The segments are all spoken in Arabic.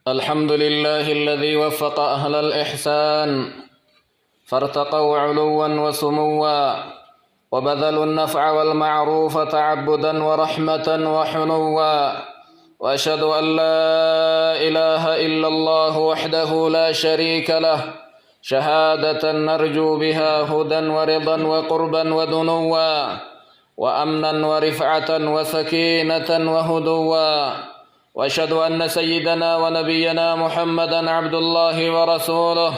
الحمد لله الذي وفق أهل الإحسان فارتقوا علوا وسموا وبذلوا النفع والمعروف تعبدا ورحمة وحنوا. وأشهد أن لا إله إلا الله وحده لا شريك له شهادة نرجو بها هدى ورضا وقربا ودنوا وأمنا ورفعة وسكينة وهدوا. وأشهد أن سيدنا ونبينا محمدا عبد الله ورسوله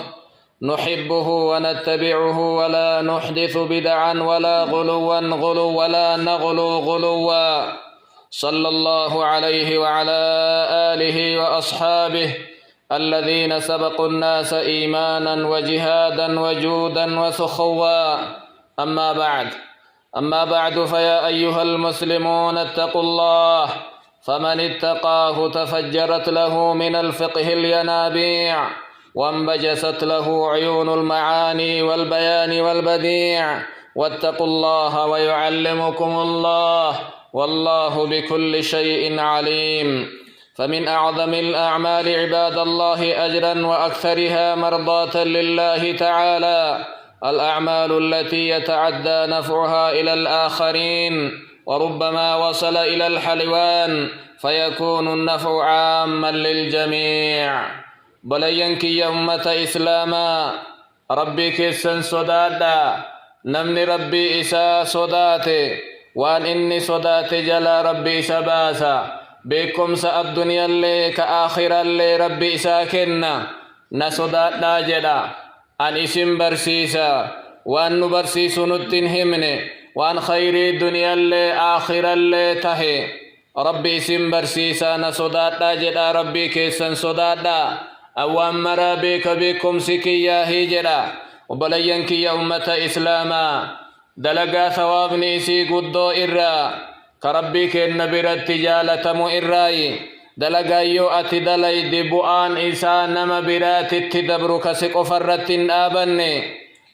نحبه ونتبعه ولا نحدث بدعا ولا ولا نغلو غلوا. صلى الله عليه وعلى آله وأصحابه الذين سبقوا الناس إيمانا وجهادا وجودا وسخوا. أما بعد فيا أيها المسلمون اتقوا الله، فمن اتقاه تفجرت له من الفقه الينابيع وانبجست له عيون المعاني والبيان والبديع. واتقوا الله ويعلمكم الله، والله بكل شيء عليم. فمن أعظم الأعمال عباد الله أجرا وأكثرها مرضاة لله تعالى الأعمال التي يتعدى نفعها إلى الآخرين وربما وصل إلى الحلوان فيكون النفع عاما للجميع. بلينك يا أمة إسلاما ربي كيسن صدادا نمني ربي إسا صداتي وان إني صداتي جلا ربي إسا باسا بكم الدنيا اللي كآخرا اللي ربي إسا كنا نصدادا جدا أن اسم برسيسا وأن نبرسيس نتنهمني وأن خيري الدنيا اللي آخرا اللي تهي ربي اسم برسيسا نصدادا جدا ربي كيسن صدادا أوان مرا بك بكم سكيا هجرا. وبلينك يا أمة إسلاما دلقا ثوابني سي قدو إرا كربك النبي التجالة مؤراي دلقا يو أتدلي دبؤان إسان نما برات التدبرك سقفرت آبني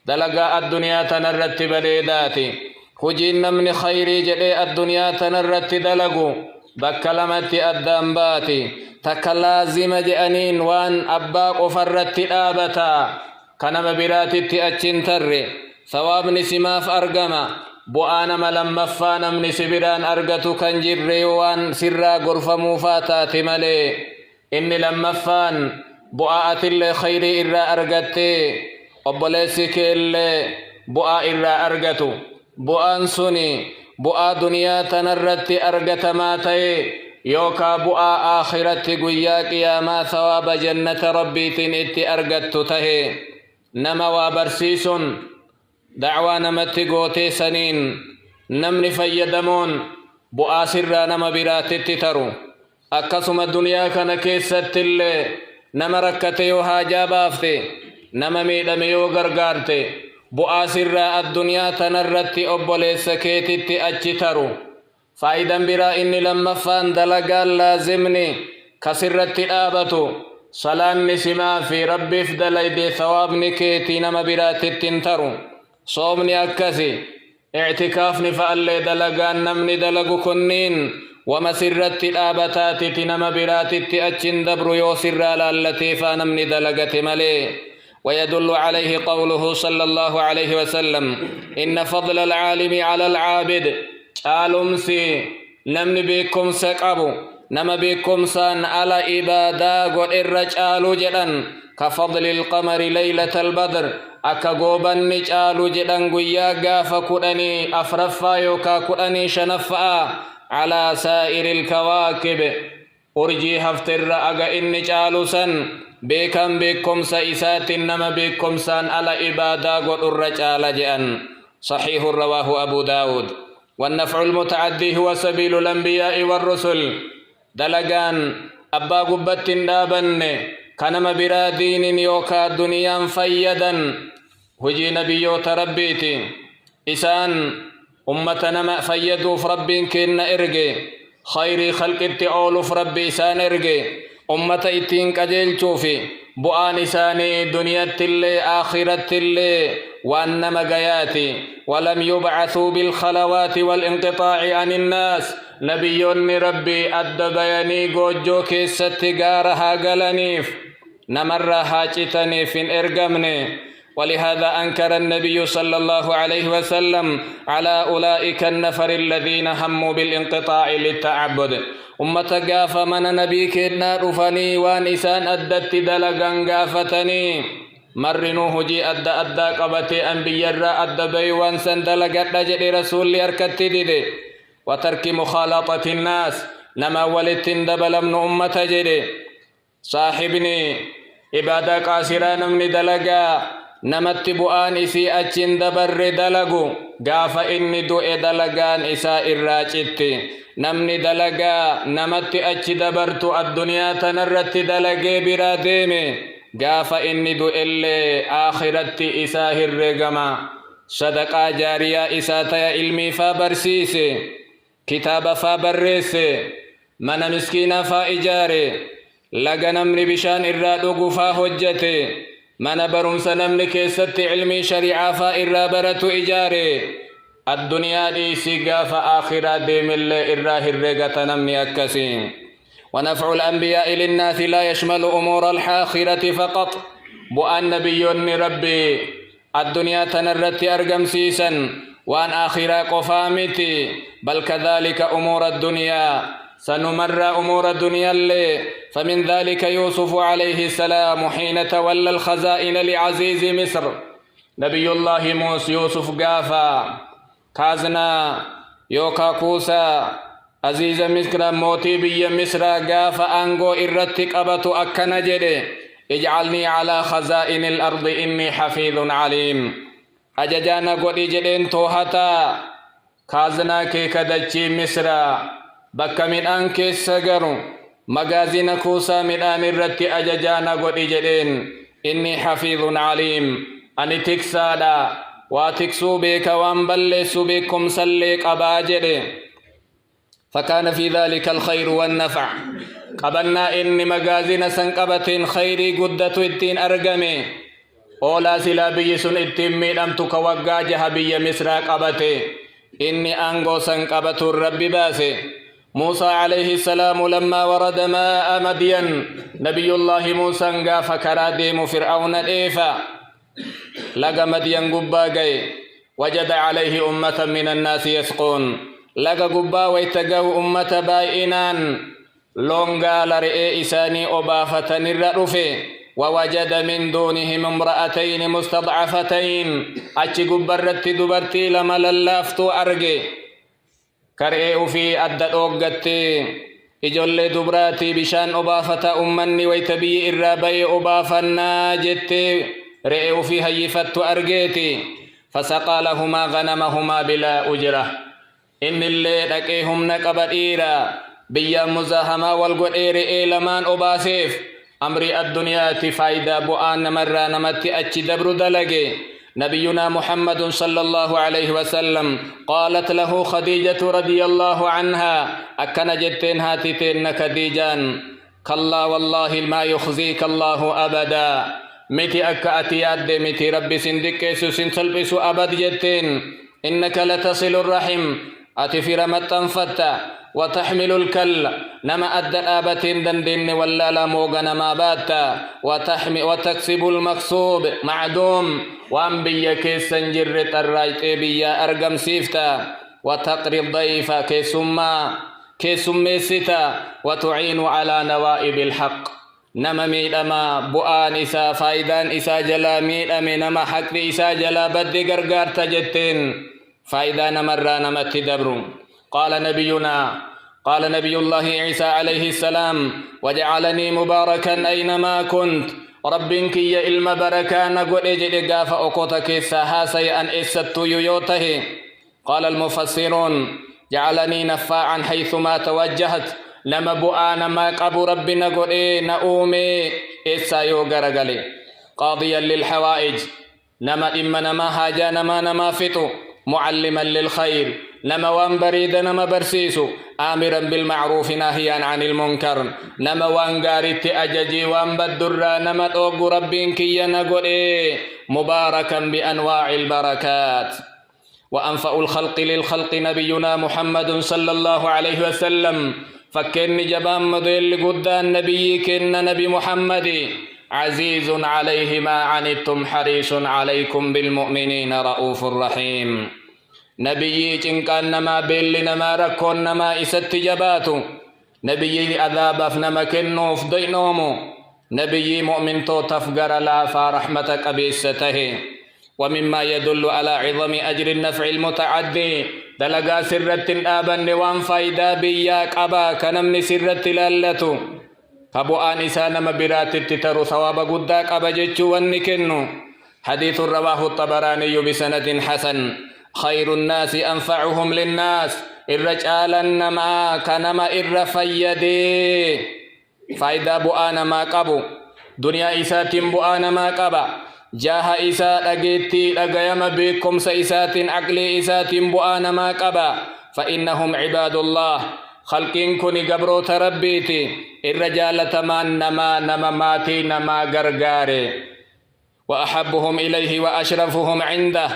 دلقا الدنيا تنرت بليداتي خجين نمن خيري جدي الدنيا تنرت دلقو بكلمت الدنباتي تكلازم جأنين وان أباق وفرت آبتا كنما براتي أجنتر ثواب نسماف أرقما بؤانا ملمفانا من سبران أرقتو كنجر وان سرا غرف موفاتات ملي إني لمفان بؤات اللي خيري إرا أرقتي أبليسك اللي بؤا إرا أرقتو بؤان سني بؤا دنيا تنرت أرقت ماتي يوكا بؤا آخرت قويا قياما ثواب جنة ربي تنئت أرقت تهي نما وبرسيس دعوى نمت قوتي سنين نمن فيدمون بؤا سرا نما برات تترو أكسم الدنيا كان كيست اللي نما ركتي وهاجا بافتي نما ميدميو غرغارتي بؤا سرا الدنيا تنرت أبولي سكيتت أجترو فايدا برا إني لما فان دلقا لازمني كسرت آبتو صلان نسما في ربي فدلي دي ثواب نكيتي نما برات التنترو صومني أكسي اعتكافني فألي دلقا نمني دلقو كنين ومسرت الآبتات تنما برات التأجن دبر يوسر التي فانمني دلقت ملي. ويدل عليه قوله صلى الله عليه وسلم إن فضل العالم على العابد ألمسي نمني بكم سكابو نما بكم سان على إبادا قد الرجال جدن كفضل القمر ليلة البدر أكا قوبان نجال جدن قياقا فكدني أفرفا يوكا كدني شنفا على سائر الكواكب أرجي هفتر أغا إن نجال سن بكم بكم سائسات نما بكم سان على إبادا قد الرجال جدن. صحيح رواه أبو داود. والنفع المتعدي هو سبيل الأنبياء والرسل دلقان أبا قبت دابن كنما برا دين يوكا دنيا فيدا هجي نبيو تربيتي إسان أمتنا ما فيدوا فربين كن إرقي خيري خلق التعول فربي إسان إرقي أمة إتين كجيل شوفي بؤان إساني دنيا تلي آخرة تلي وأنما قياتي ولم يبعثوا بالخلوات والانقطاع عن الناس نبيون ربي أدبيني قوجو كيست غارها قلنيف نمر هاجتني فين إرقمني ولهذا أنكر النبي صلى الله عليه وسلم على أولئك النفر الذين هموا بالانقطاع للتعبد أمة قافة من نبيك رفني وان إسان أدت دلقا قافتني مرنوه جي أدى قبتي أنبياء الرا أدى بيوان سندلقت نجد رسول أركت دي وترك مخالطة الناس نما ولت دبل من أمة جدي صاحبني إبادة قاسرة نمني دلقا نمت بؤان إسي أجن دبر دلقو قاف إني دوء دلقان إساء الراجت نمني دلقا نمت أج دبرت الدنيا تنرت دلقي براديمي قاف إني دوء اللي آخرت إساء الرقما صدقا جاريا إساء علمي فابرسيسي كتاب فابرسي من مسكين فائجاري لغا نمني بشان إرادو قفا هجتي من برمس نمني كيست علمي شريعة فإرابرة إجاري الدنيا دي سيقا فآخرة دي من إراه الرقة نمني أكسين ونفع الأنبياء للناس لا يشمل أمور الحاخرة فقط بؤن نبي ربي الدنيا تنرت أرقم سيسا وأن آخرة قفامتي بل كذلك أمور الدنيا سنمر أمور الدنيا اللي فمن ذلك يوسف عليه السلام حين تولى الخزائن لعزيز مصر نبي الله موسى يوسف قافا كازنا يوكا كوسا عزيز مصر موتي بي مصر قافا أنغو إرتك أبتو أكنا جدي اجعلني على خزائن الأرض إني حفيظ عليم أججانا قولي جدين توهتا كازنا كي كدجي مصر bakka midhaan keessa garu magaazina kuusaa midhaan irratti ajajaana godhi jedheen inni hafiidhun aliim ani tiksaadha waa tiksuu beeka waan balleessu beekumsallee qabaa jedhe فكان في ذلك الخير والنفع قبلنا إن مجازين سنقبتين خيري قدة الدين أرقمي أولا سلا بيسن التمي لم تكوقاجها بي مصر قبتي إني أنغو سنقبت الرب باسي موسى عليه السلام لما ورد ماء مدين نبي الله موسى قاف كراديم فرعون الإيفا لقى مدين قباقي وجد عليه أمة من الناس يسقون لقى قبا ويتقوا أمة بائنان لونغا لرئي إساني أبافة الرأفي ووجد من دونهم امرأتين مستضعفتين أتش قبرت دبرتي لما للافتو أرقي كرئي في أدد أوغتي إجل دبراتي بشان أبافة أمني ويتبي إرابي أبافة ناجتي رئي في هيفت أرقيتي فسقى لهما غنمهما بلا أجرة إن اللي لكيهم نقبئيرا بيا مزاهما والقئير لمان أباسيف أمري الدنيا فايدة بؤان مرة نمتي أتش دبر دلقي نبينا محمد صلى الله عليه وسلم قالت له خديجة رضي الله عنها أكن جتين هاتتين خديجان كلا والله ما يخزيك الله أبدا متي أكأتياد متي ربي سندك سنسلبس أبد جتين إنك لتصل الرحم أتفر متنفتا وتحمل الكل نما أدى الآبتين دندن ولا لموغ نما باتا وتكسب المكسوب معدوم وأنبيا كيسن جرت الرايت بيا أرقم سيفتا وتقري الضيف كيسم ستا وتعين على نوائب الحق نما ميدما بؤان إسا فايدان إسا جلا ميدما نما حق إسا جلا بدي غرغار تجتين فايدان مرة نما تدبر قال نبي الله عيسى عليه السلام وجعلني مباركا أينما كنت ربك يا إلما بركان قل إجد قاف أقوتك سهاسي أن إستو يوته قال المفسرون جعلني نفاعا حيثما توجهت نما بؤان ما قبو ربنا قل نؤومي إسا يوغرغلي قاضيا للحوائج نما إما نما هاجا نما فتو معلما للخير نما وان بريد نما برسيسو آمرا بالمعروف ناهيا عن المنكر نما وان قارت أججي وان بدر نما توق ربين كي نقول مباركا بأنواع البركات وأنفع الخلق للخلق نبينا محمد صلى الله عليه وسلم فكن جبان مدل قدان نبي كن نبي محمد عزيز عليه ما عنتم حريص عليكم بالمؤمنين رؤوف رحيم نبي كان نما بيل نما ركون نما إست جباتو نبي عذاب فنما كنوف دينومو نبي مؤمن تو تفقر لا فرحمتك أبيسته ومما يدل على عظم أجر النفع المتعدي دلقا سرة آبا وان فايدا بياك أبا كنمني سرة لالتو فبو آنسان مبرات التتر ثواب قداك أبا جتشو ونكنو حديث رواه الطبراني بسند حسن خير الناس أنفعهم للناس الرجال نما كنما الرفيدي فايدا بو آنا ما قبو دنيا إسات بو آنا ما قبا جاها إسات أجيتي أجيام بكم سإسات عقلي إسات بؤان ما قبا فإنهم عباد الله خلقين كوني قبرو تربيتي الرجال تمان نما ماتي نما غرغاري وأحبهم إليه وأشرفهم عنده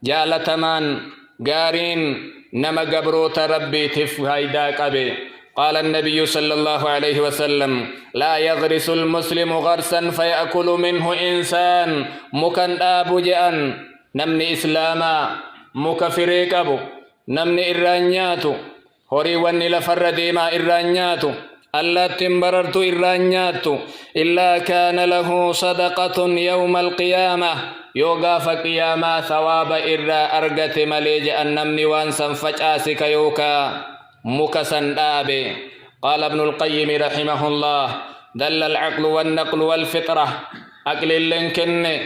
جال تمان غارين نما قبرو تربيتي فهيدا قبي قال النبي صلى الله عليه وسلم لا يغرس المسلم غرسا فيأكل منه إنسان مكن أبو جأن نمني إسلاما مكفريك أبو نمني إرانياتو هوري وني لفر ديما إرانياتو ألا تنبررت إرانياتو إلا كان له صدقة يوم القيامة يوغا فقياما ثواب إرا أرغت مليج أن نمني وانسا فجأسك يوكا مكسن آبي قال ابن القيم رحمه الله دل العقل والنقل والفطرة أقل اللنكن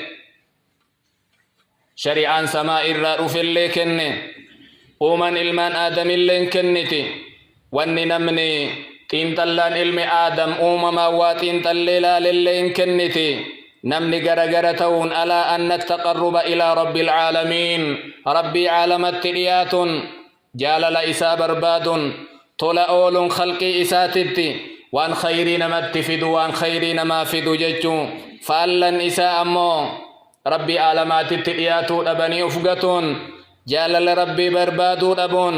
شريعان سماء الرأف الليكن ومن إلمان آدم اللنكنتي واني نمني تين تلان علم آدم أمما واتين تللا للنكنتي نمني غرغرتون ألا أن التقرب إلى رب العالمين ربي عالم التليات جالل إسا برباد طول أول خلقي إساتتي وان خيرين ما اتفد وان خيرين ما فدو ججو فألن إسا أمو ربي عالمات التلياتو أبني أفقتون جالل ربي بربادو أبون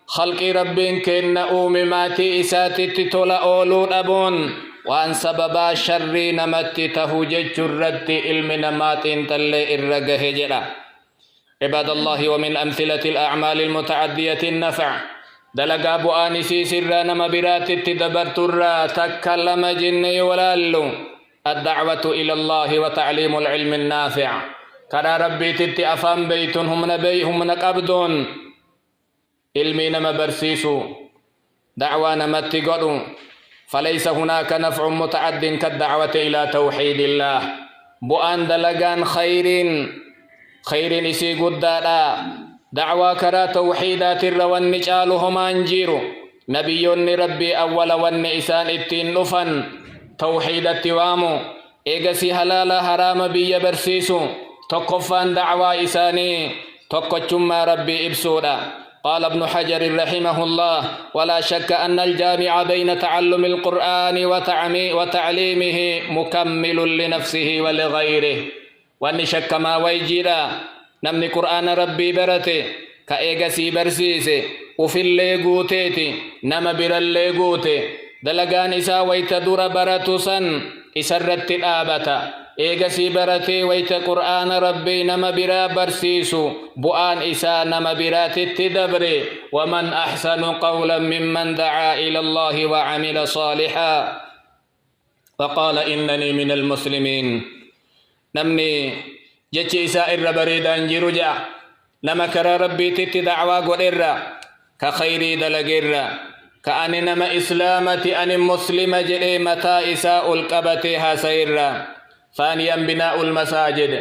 خلقي ربين كن أومماتي إساتتي طول أول أبون وان سببا شرين متي تهجج الرد علم نمات تلي الرقه جلا عباد الله ومن أمثلة الأعمال المتعدية النفع دلقا أبو آنسي سرا نمبرات التدبرت الرا تكلم جني ولالو الدعوة إلى الله وتعليم العلم النافع كرا ربي تتي أفام بيت هم نبي هم نقبدون علمي نمبرسيسو دعوة نمتي قدو فليس هناك نفع متعد كالدعوة إلى توحيد الله بؤان دلقان خير إسي قدادا دعوة كرا توحيدات الروان نجالهم أنجيرو نبي ربي أول والنئسان التين نفن توحيد التوامو إيقسي حلال حرام بي برسيسو تقفان دعوة إساني تقچم ربي إبسودا قال ابن حجر رحمه الله ولا شك أن الجامع بين تعلم القرآن وتعليمه مكمل لنفسه ولغيره وأن شك ما ويجيرا نمني قرآن ربي برته كأيغسي برسيسي وفي اللي قوتيتي نم بر اللي قوتي دلقان إسا ويتدور برتسا إسرت الآبتا إيغسي برتي ويت قرآن ربي نم برا برسيسو بؤان إسا نم برات التدبري ومن أحسن قولا ممن دعا إلى الله وعمل صالحا وقال إنني من المسلمين نمني جتشي إسا إر بريدان جرجا نما كرا ربي تتي دعوا قدر كخيري دلقر كأني نما إسلامتي أني مسلم جلي متى إساء القبتها سيرا ثانيا بناء المساجد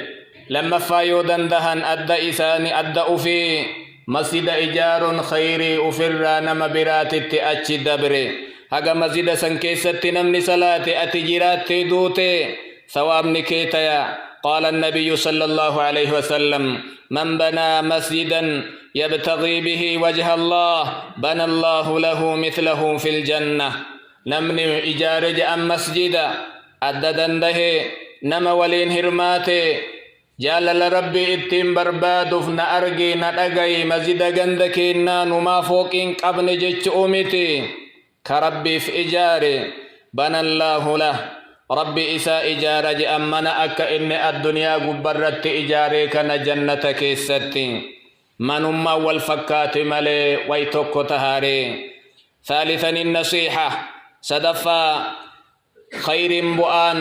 لما فايودا دهن أدى إساني أدى في مسجد إجار خيري أفر نما برات التأتي دبري هذا مسجد سنكيست نمني صلاة أتجرات دوتي ثواب نكيتيا قال النبي صلى الله عليه وسلم من بنى مسجدا يبتغي به وجه الله بنى الله له مثله في الجنة نمني إجارج أم مسجدا أددن ده نما ولين هرماتي جال ربي اتين بربادوف نأرقي ندقي مزيد غندكينا نما فوقين قبن جيش أمتي كربي في إجاري بنى الله له ربي إسا إجارة جأمنا أكا إن الدنيا قبرت إجاري كان جنة كيستي منما والفكات ملي ويتوكو تهاري ثالثا النصيحة صدفا خير بؤان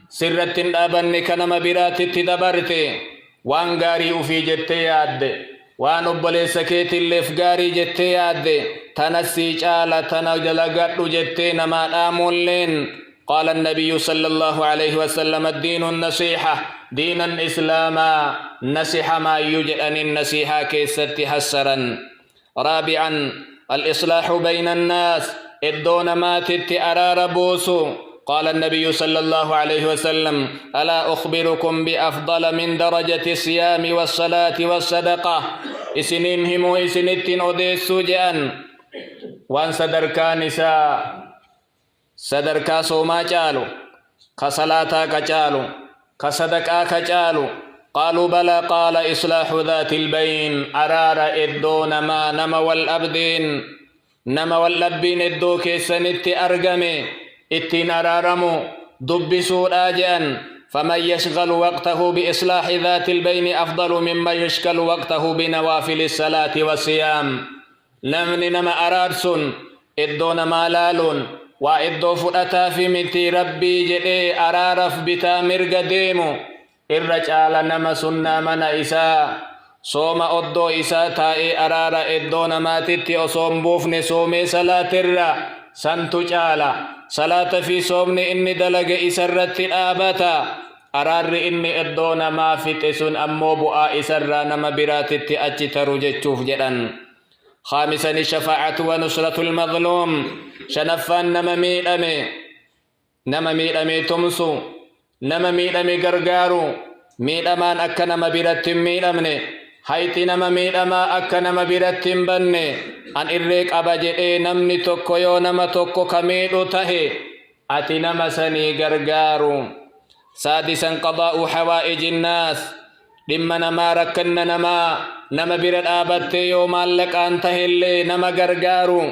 سرت أبن كنما برات تدبرت وان غاري أفي جتياد وان أبلي سكيت اللي فغاري جتياد تنسي جالة تنجلقات جتي نما آمولين قال النبي صلى الله عليه وسلم الدين النصيحة دين الإسلام نصيحة ما يوجد أن النصيحة كيست حسرا رابعا الإصلاح بين الناس الدون ما تتأرار بوسو قال النبي صلى الله عليه وسلم ألا أخبركم بأفضل من درجة الصيام والصلاة والصدقة إسنين همو إسنتين أديسو جأن وان صدركا نساء صدركا سوما جالو كصلاتا كجالو كصدقا كجالو قالوا بلى قال إصلاح ذات البين أرار إدو نما والأبدين نما والأبين إدو كيسنت أرقمي اتين أرارمو دبسوا راجعا فمن يشغل وقته بإصلاح ذات البين أفضل مما يشغل وقته بنوافل الصلاة والصيام نمن نما أرارسون إدو نما لالون وإدو فؤتا في متي ربي جئي أرارف بتا مرق ديمو الرجال نما سنة من إساء صوم أدو إساء تائي أرار إدو نما تتي أصوم بوفن صومي صلاة الرا سنتو جالا صلاة في صومن إني دلق إسرت الآباتا أرار إني إدو نما فتسن أمو بؤا إسرا نما براتت أجتر جتشوف جدن خامسا الشفاعة ونصرة المظلوم شنفان نما ميلأمي تمسو نما ميلأمي غرغارو ميلأمان أكا نما براتم ميلأمني هايتي نما ميلأما أكا نما براتم بني أن إريك أبجئي نمني توكو يو نما توكو كميلو تهي أتي نما سني غرغارو سادسا قضاء حوائج الناس لما نما ركن نما برد آبتي يوم اللك أنته اللي نما غرغارو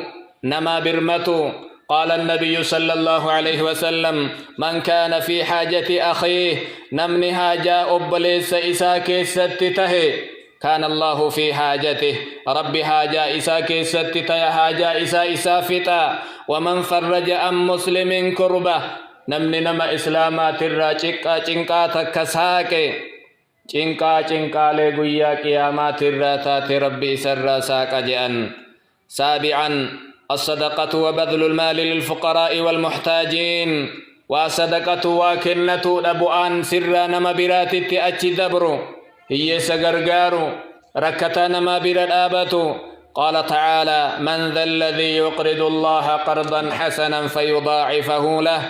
نما برمتو قال النبي صلى الله عليه وسلم من كان في حاجة أخيه نمني حاجة أبليس إساكي ستته كان الله في حاجته ربي حاجة إساكي ستته حاجة إسا فتا ومن فرج عن مسلم كربة نمني نما إسلامات الراجقة چنقا تكساكي چنقا لغويا قيامات الراتات ربي سر ساق جأن سابعا الصدقة وبذل المال للفقراء والمحتاجين وصدقة وكنة أبوان سر نما برات تأتي دبرو هي سغرغارو ركتا نما برات آباتو قال تعالى من ذا الذي يقرض الله قرضا حسنا فيضاعفه له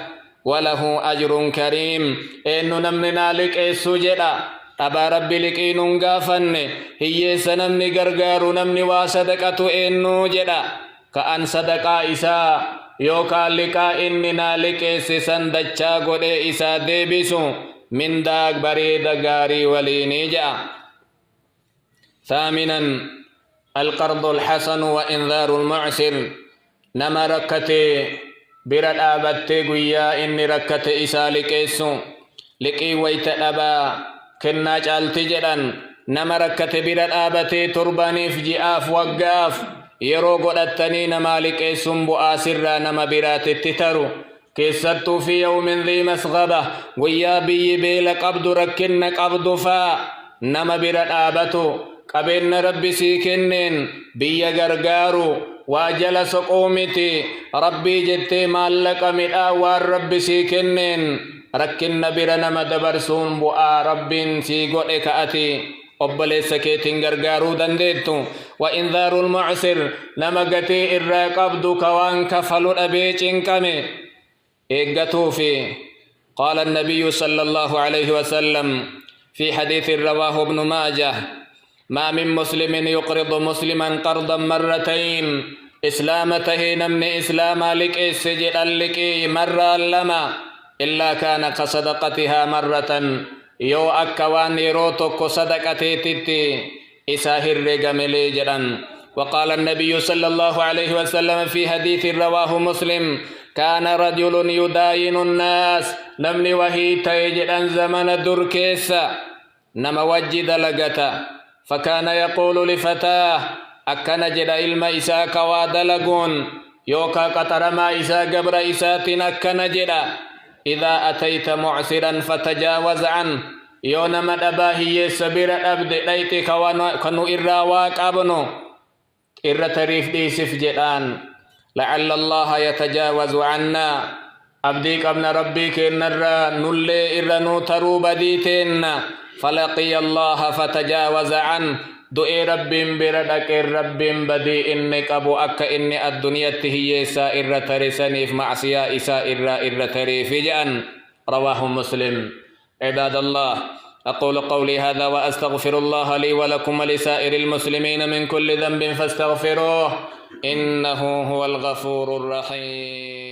وله أجر كريم إنو نمنا لك السجدة أبا ربي لك إنو غافن هي سنمني غرغارو نمني وصدقة إنو جدا كأن صدقا إسا يوكا لكا إننا لك سسن دچا قد إسا ديبسو من داك بريد غاري وليني جاء ثامنا القرض الحسن وإنذار المعسر نما ركتي برد آبتي قويا إني ركتي إسا لكيسو لكي ويتأبا كنا جالتي جدا نما ركتي برد آبتي ترباني فجئاف وقاف yeroo godhattanii nama liqeessuun bu'aa sirraa nama biraatitti taru keessattuu fi yawmin dhii masghaba guyyaa biyyi beela qabdu rakkinna qabdu faa nama bira dhaabatu qabeenya rabbi sii kenneen biyya gargaaru waa jala soquu miti rabbii jettee maallaqa midhaa waan rabbi sii kenneen rakkinna bira nama dabarsuun bu'aa rabbiin sii godhe ka'ati obboleessa keetiin gargaaruu dandeettu وإنذار المعسر نمغتي الرقبد كوان كفل أبي چنكمي إيقتو في قال النبي صلى الله عليه وسلم في حديث رواه ابن ماجه ما من مسلم يقرض مسلما قرضا مرتين إسلامته نمن إسلام لك السجل لك مرة لما إلا كان كصدقتها مرة يو أكوان يروتك صدقتي تتي إساهر رقملي جران. وقال النبي صلى الله عليه وسلم في حديث رواه مسلم كان رجل يداين الناس نمني وهي تيجران زمن دركيسا نما وجد لغتا فكان يقول لفتاه أكنا جد إلما إساك وادلقون يوكا قطرما إسا قبر إساتين أكنا جد إذا أتيت معسرا فتجاوز عنه يونما دباهي سبير أبد ليتك كنو إراواك أبنو إر تريف دي سفجدان لعل الله يتجاوز عنا أبديك ابن ربك إن نلي إر نوترو بديتين فلقي الله فتجاوز عنه دعي رب بردك رب بدي إنك أبو أكا إني الدنيا تهي سائر ترسني في معصية سائر تري فجأن. رواه مسلم. عباد الله أقول قولي هذا وأستغفر الله لي ولكم ولسائر المسلمين من كل ذنب فاستغفروه إنه هو الغفور الرحيم.